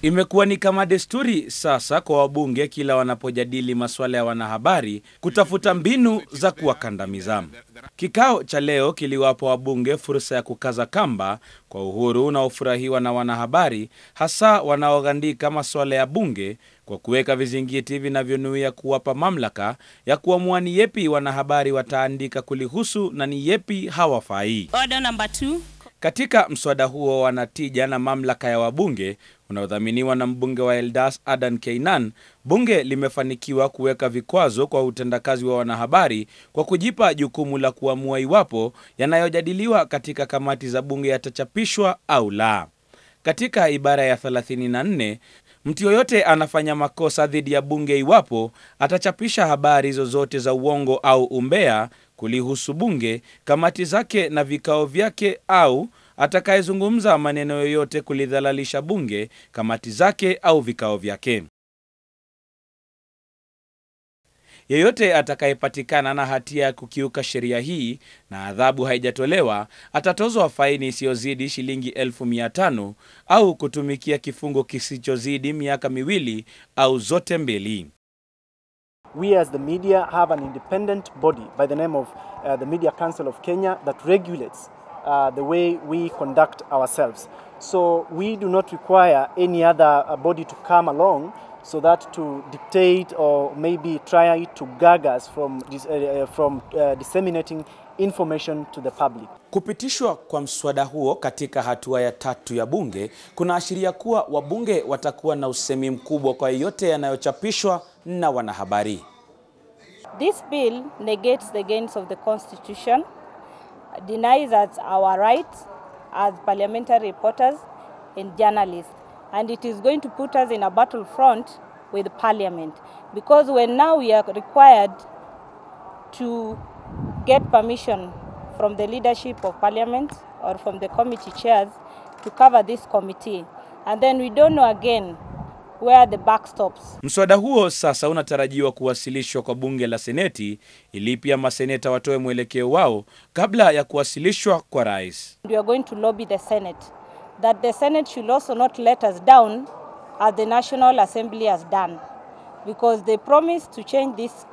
Imekuwa ni kama desturi sasa kwa wabunge kila wanapojadili masuala ya wanahabari kutafuta mbinu za kuwakandamiza. Kikao cha leo kiliwapa wabunge fursa ya kukaza kamba kwa uhuru unaofurahiwa na wanahabari, hasa wanaogandika masuala ya bunge, kwa kuweka vizingiti vinavyonuia kuwapa mamlaka ya kuamua ni yepi wanahabari wataandika kulihusu na ni yepi hawafai. Order number 2. Katika mswada huo wanatija na mamlaka ya wabunge unaodhaminiwa na mbunge wa Eldas Adan Keynan, bunge limefanikiwa kuweka vikwazo kwa utendakazi wa wanahabari kwa kujipa jukumu la kuamua iwapo yanayojadiliwa katika kamati za bunge yatachapishwa au la. Katika ibara ya 34, mtu yoyote anafanya makosa dhidi ya bunge iwapo atachapisha habari zozote za uongo au umbea kulihusu bunge, kamati zake na vikao vyake, au atakayezungumza maneno yoyote kulidhalalisha bunge, kamati zake au vikao vyake. Yeyote atakayepatikana na hatia ya kukiuka sheria hii na adhabu haijatolewa atatozwa faini isiyozidi shilingi 1500 au kutumikia kifungo kisichozidi miaka 2 au zote mbili. We as the media have an independent body by the name of the Media Council of Kenya that regulates the way we conduct ourselves. So we do not require any other body to come along so that to dictate or maybe try to gag us from disseminating information to the public. Kupitishwa kwa mswada huo katika hatua ya 3 ya bunge kunaashiria kuwa wabunge watakuwa na usemi mkubwa kwa yote yanayochapishwa na wanahabari. This bill negates the gains of the Constitution, denies us our rights as parliamentary reporters and journalists, and it is going to put us in a battlefront with Parliament, because when now we are required to get permission from the leadership of Parliament or from the committee chairs to cover this committee, and then we don't know again where the buck stops. Mswada huo sasa unatarajiwa kuwasilishwa kwa bunge la Seneti ili pia maseneta watoe mwelekeo wao kabla ya kuwasilishwa kwa rais. We are going to lobby the Senate that the Senate should also not let us down as the National Assembly has done, because they promised to change these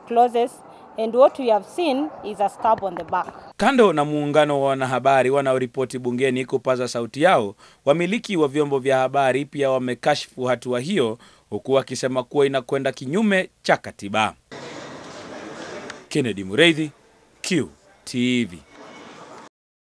clauses, and what we have seen is a stab on the back. Kando na muungano wa wanahabari wanaoripoti bungeni kupaza sauti yao, wamiliki wa vyombo vya habari pia wamekashifu hatua hiyo, huku wakisema kuwa inakwenda kinyume cha katiba. Kennedy Mureithi, QTV.